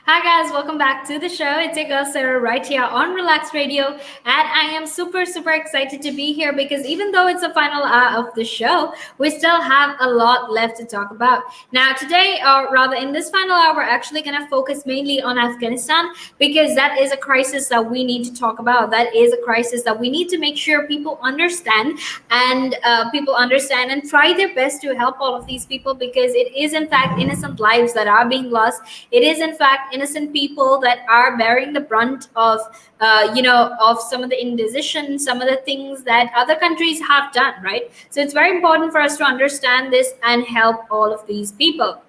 Hi guys, welcome back to the show. It's your girl Sarah right here on Relax Radio, and I am super excited to be here because even though it's the final hour of the show, we still have a lot left to talk about. Now, today, or rather in this final hour, we're actually going to focus mainly on Afghanistan because that is a crisis that we need to talk about. That is a crisis that we need to make sure people understand and try their best to help all of these people because it is in fact innocent lives that are being lost. It is in fact innocent people that are bearing the brunt of of some of the indecision, some of the things that other countries have done, right? So it's very important for us to understand this and help all of these people.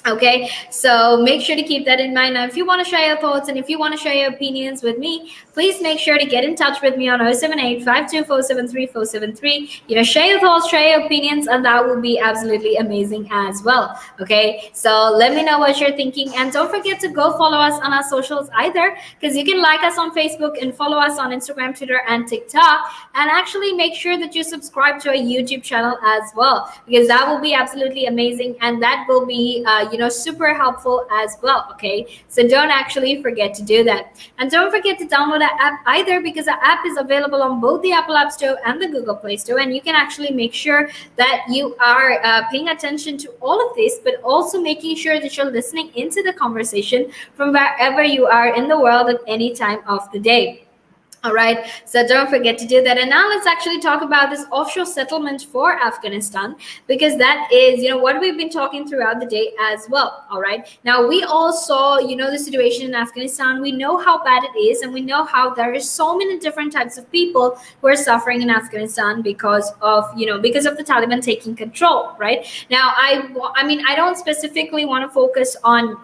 Okay, so make sure to keep that in mind. Now, if you want to share your thoughts and if you want to share your opinions with me, please make sure to get in touch with me on 078 share your thoughts, share your opinions, and that will be absolutely amazing as well. Okay, so let me know what you're thinking. And don't forget to go follow us on our socials either, because you can like us on Facebook and follow us on Instagram, Twitter, and TikTok. And actually make sure that you subscribe to our YouTube channel as well, because that will be absolutely amazing and that will be super helpful as well. Okay, so don't actually forget to do that, and don't forget to download our app either, because the app is available on both the Apple App Store and the Google Play Store, and you can actually make sure that you are paying attention to all of this, but also making sure that you're listening into the conversation from wherever you are in the world at any time of the day. All right, so don't forget to do that. And now let's actually talk about this offshore settlement for Afghanistan, because that is, what we've been talking throughout the day as well. All right, now we all saw, the situation in Afghanistan. We know how bad it is, and we know how there is so many different types of people who are suffering in Afghanistan because of, because of the Taliban taking control. Right now, I don't specifically want to focus on,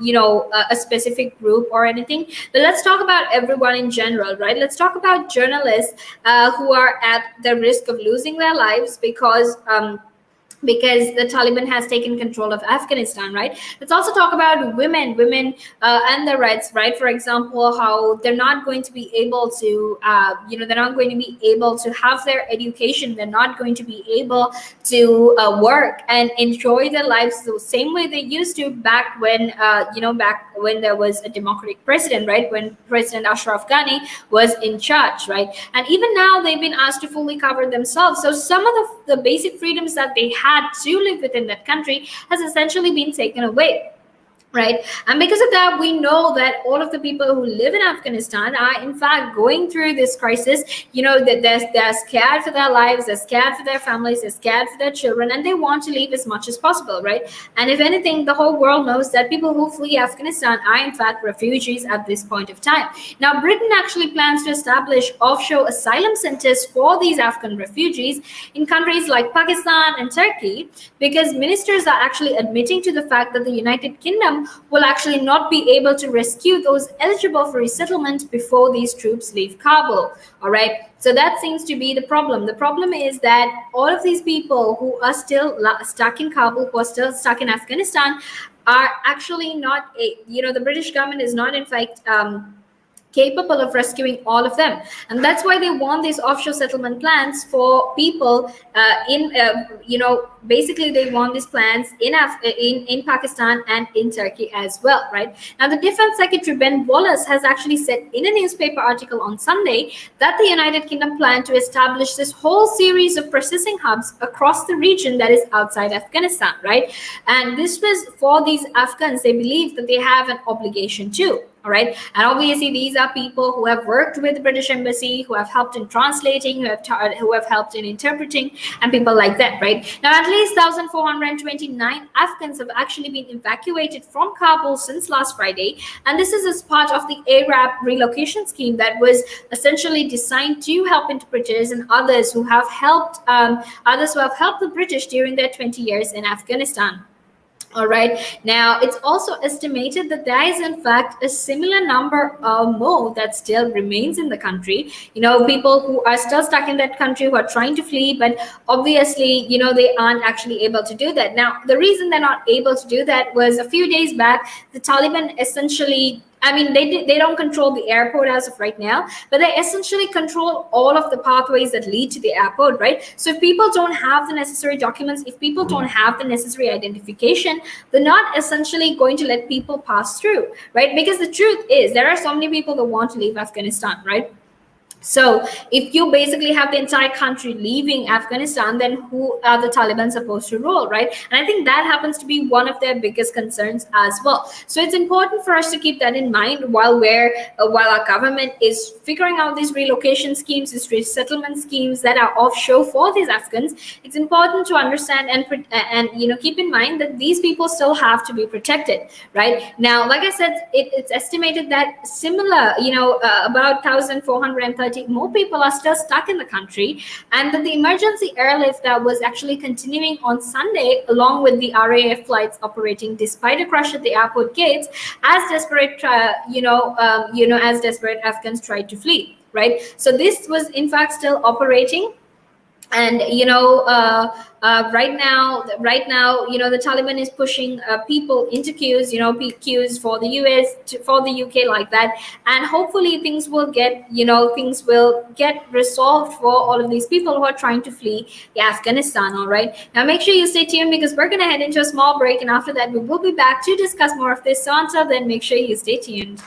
a specific group or anything, but let's talk about everyone in general. Right, let's talk about journalists who are at the risk of losing their lives because the Taliban has taken control of Afghanistan, right? Let's also talk about women and their rights, right? For example, how they're not going to be able to, they're not going to be able to have their education. They're not going to be able to work and enjoy their lives the same way they used to back when there was a democratic president, right? When President Ashraf Ghani was in charge, right? And even now, they've been asked to fully cover themselves. So some of the basic freedoms that they had to live within that country has essentially been taken away, right? And because of that, we know that all of the people who live in Afghanistan are in fact going through this crisis. That they're scared for their lives, they're scared for their families, they're scared for their children, and they want to leave as much as possible, right? And if anything, the whole world knows that people who flee Afghanistan are in fact refugees at this point of time. Now, Britain actually plans to establish offshore asylum centers for these Afghan refugees in countries like Pakistan and Turkey, because ministers are actually admitting to the fact that the United Kingdom will actually not be able to rescue those eligible for resettlement before these troops leave Kabul. All right, so that seems to be the problem. The problem is that all of these people who are still stuck in Kabul, who are still stuck in Afghanistan, are actually not the British government is not in fact capable of rescuing all of them, and that's why they want these offshore settlement plans for people basically they want these plans in Pakistan and in Turkey as well. Right now, the Defense Secretary Ben Wallace has actually said in a newspaper article on Sunday that the United Kingdom planned to establish this whole series of processing hubs across the region that is outside Afghanistan, right? And this was for these Afghans. They believe that they have an obligation too. All right, and obviously these are people who have worked with the British Embassy, who have helped in translating, who have helped in interpreting, and people like that. Right now, at least 1,429 Afghans have actually been evacuated from Kabul since last Friday, and this is as part of the Arab relocation scheme that was essentially designed to help interpreters and others who have helped the British during their 20 years in Afghanistan. All right, now it's also estimated that there is in fact a similar number or more that still remains in the country. People who are still stuck in that country, who are trying to flee, but obviously they aren't actually able to do that. Now, the reason they're not able to do that was a few days back the Taliban essentially I mean, they don't control the airport as of right now, but they essentially control all of the pathways that lead to the airport, right? So if people don't have the necessary documents, if people don't have the necessary identification, they're not essentially going to let people pass through, right? Because the truth is, there are so many people that want to leave Afghanistan, right? So if you basically have the entire country leaving Afghanistan, then who are the Taliban supposed to rule, right? And I think that happens to be one of their biggest concerns as well. So it's important for us to keep that in mind while our government is figuring out these relocation schemes, these resettlement schemes that are offshore for these Afghans. It's important to understand and keep in mind that these people still have to be protected, right? Now, like I said, it's estimated that similar, about 1,430 more people are still stuck in the country, and that the emergency airlift that was actually continuing on Sunday, along with the RAF flights operating despite a crush at the airport gates, as desperate Afghans tried to flee. Right. So this was in fact still operating, and the Taliban is pushing people into queues, queues for the for the UK, like that. And hopefully things will get resolved for all of these people who are trying to flee Afghanistan. All right, now make sure you stay tuned, because we're going to head into a small break, and after that we will be back to discuss more of this. So until then, make sure you stay tuned.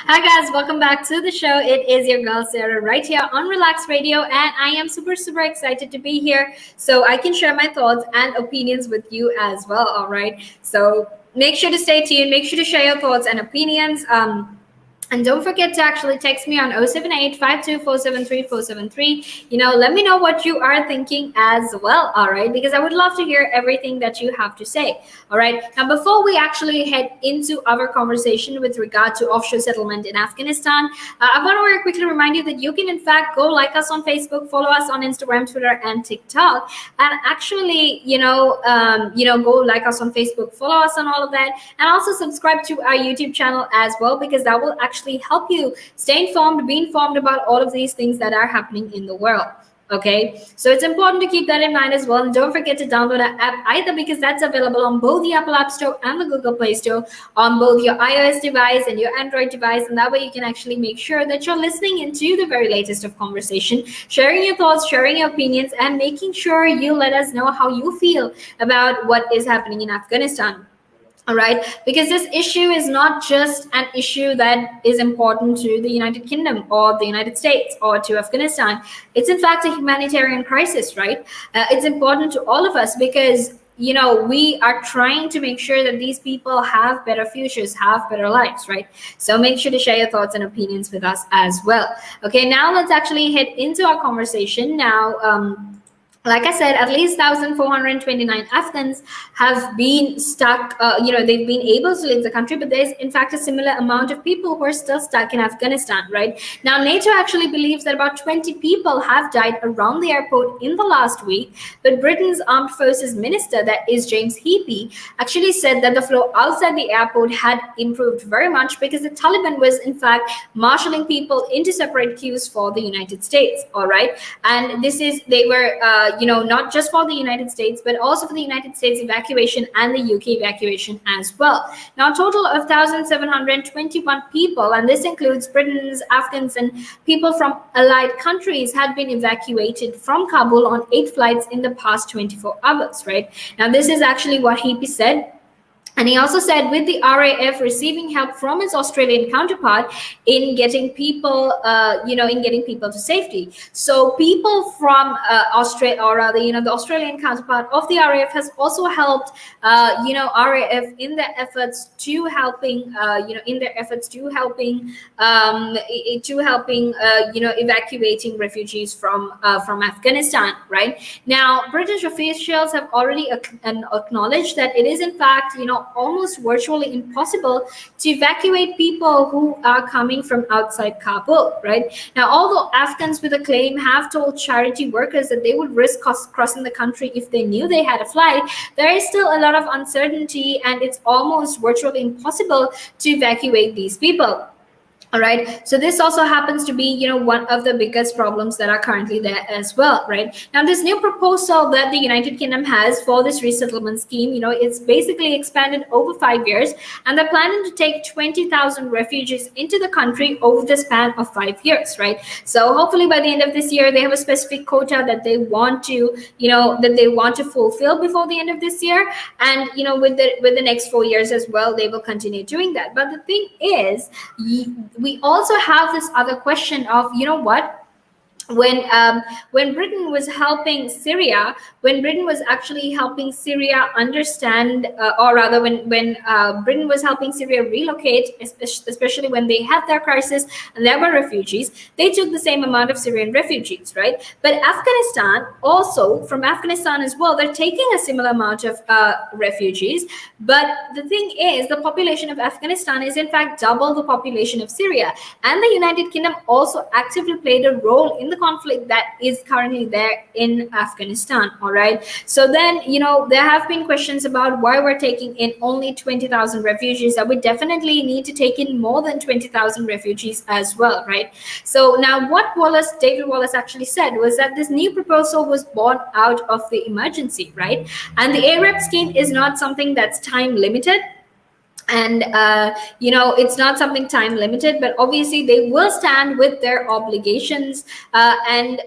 Hi guys, welcome back to the show. It is your girl Sarah right here on Relax Radio, and I am super excited to be here so I can share my thoughts and opinions with you as well. All right, so make sure to stay tuned. Make sure to share your thoughts and opinions. And don't forget to actually text me on 078-52473-473. Let me know what you are thinking as well, all right? Because I would love to hear everything that you have to say, all right? Now, before we actually head into our conversation with regard to offshore settlement in Afghanistan, I want to very quickly remind you that you can, in fact, go like us on Facebook, follow us on Instagram, Twitter, and TikTok, and actually, go like us on Facebook, follow us on all of that, and also subscribe to our YouTube channel as well, because that will actually help you stay informed, be informed about all of these things that are happening in the world. Okay, so it's important to keep that in mind as well. And don't forget to download our app either, because that's available on both the Apple App Store and the Google Play Store, on both your iOS device and your Android device. And that way you can actually make sure that you're listening into the very latest of conversation, sharing your thoughts, sharing your opinions, and making sure you let us know how you feel about what is happening in Afghanistan. All right, because this issue is not just an issue that is important to the United Kingdom or the United States or to Afghanistan. It's in fact a humanitarian crisis, right? It's important to all of us, because we are trying to make sure that these people have better futures, have better lives, right? So make sure to share your thoughts and opinions with us as well. Okay, now let's actually head into our conversation now. Like I said, at least 1,429 Afghans have been stuck. They've been able to leave the country, but there's in fact a similar amount of people who are still stuck in Afghanistan, right? Now, NATO actually believes that about 20 people have died around the airport in the last week, but Britain's Armed Forces Minister, that is James Heappey, actually said that the flow outside the airport had improved very much, because the Taliban was in fact marshalling people into separate queues for the United States, all right? And they were not just for the United States, but also for the United States evacuation and the UK evacuation as well. Now, a total of 1,721 people, and this includes Britons, Afghans, and people from allied countries, had been evacuated from Kabul on 8 flights in the past 24 hours, right? Now, this is actually what Heappey said. And he also said, with the RAF receiving help from its Australian counterpart in getting people, to safety. So people from Australia, or rather, the Australian counterpart of the RAF has also helped, RAF in their efforts to evacuating refugees from Afghanistan. Right now, British officials have already acknowledged that it is in fact, almost virtually impossible to evacuate people who are coming from outside Kabul, right? Now, although Afghans with a claim have told charity workers that they would risk crossing the country if they knew they had a flight, there is still a lot of uncertainty, and it's almost virtually impossible to evacuate these people. All right. So this also happens to be, one of the biggest problems that are currently there as well, right? Now, this new proposal that the United Kingdom has for this resettlement scheme, it's basically expanded over 5 years, and they're planning to take 20,000 refugees into the country over the span of 5 years, right? So hopefully by the end of this year, they have a specific quota that they want to, fulfill before the end of this year, and with the next 4 years as well, they will continue doing that. But the thing is, we also have this other question of, when Britain was helping Syria, when Britain was actually helping Syria understand, or rather, when Britain was helping Syria relocate, especially when they had their crisis and there were refugees, they took the same amount of Syrian refugees, right? But Afghanistan, also from Afghanistan as well, they're taking a similar amount of refugees. But the thing is, the population of Afghanistan is in fact double the population of Syria, and the United Kingdom also actively played a role in the conflict that is currently there in Afghanistan. All right, so then there have been questions about why we're taking in only 20,000 refugees, that we definitely need to take in more than 20,000 refugees as well, right? So now what David Wallace actually said was that this new proposal was born out of the emergency, right? And the AREP scheme is not something that's time limited. And it's not something time limited, but obviously they will stand with their obligations, and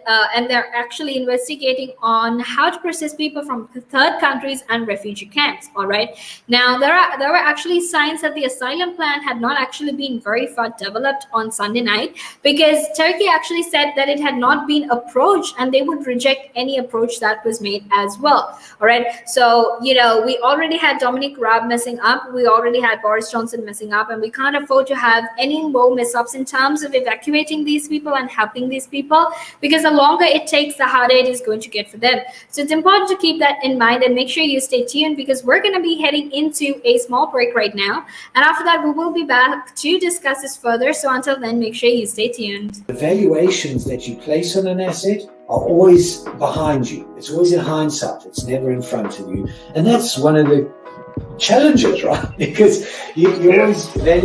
they're actually investigating on how to process people from third countries and refugee camps. All right, now there were actually signs that the asylum plan had not actually been very far developed on Sunday night, because Turkey actually said that it had not been approached and they would reject any approach that was made as well. All right, so we already had Dominic Raab messing up, we already had Boris Johnson messing up, and we can't afford to have any more mess-ups in terms of evacuating these people and helping these people, because the longer it takes, the harder it is going to get for them. So it's important to keep that in mind, and make sure you stay tuned, because we're going to be heading into a small break right now, and after that we will be back to discuss this further. So until then, make sure you stay tuned. The valuations that you place on an asset are always behind you. It's always in hindsight. It's never in front of you, and that's one of the challenges, right? Because you always value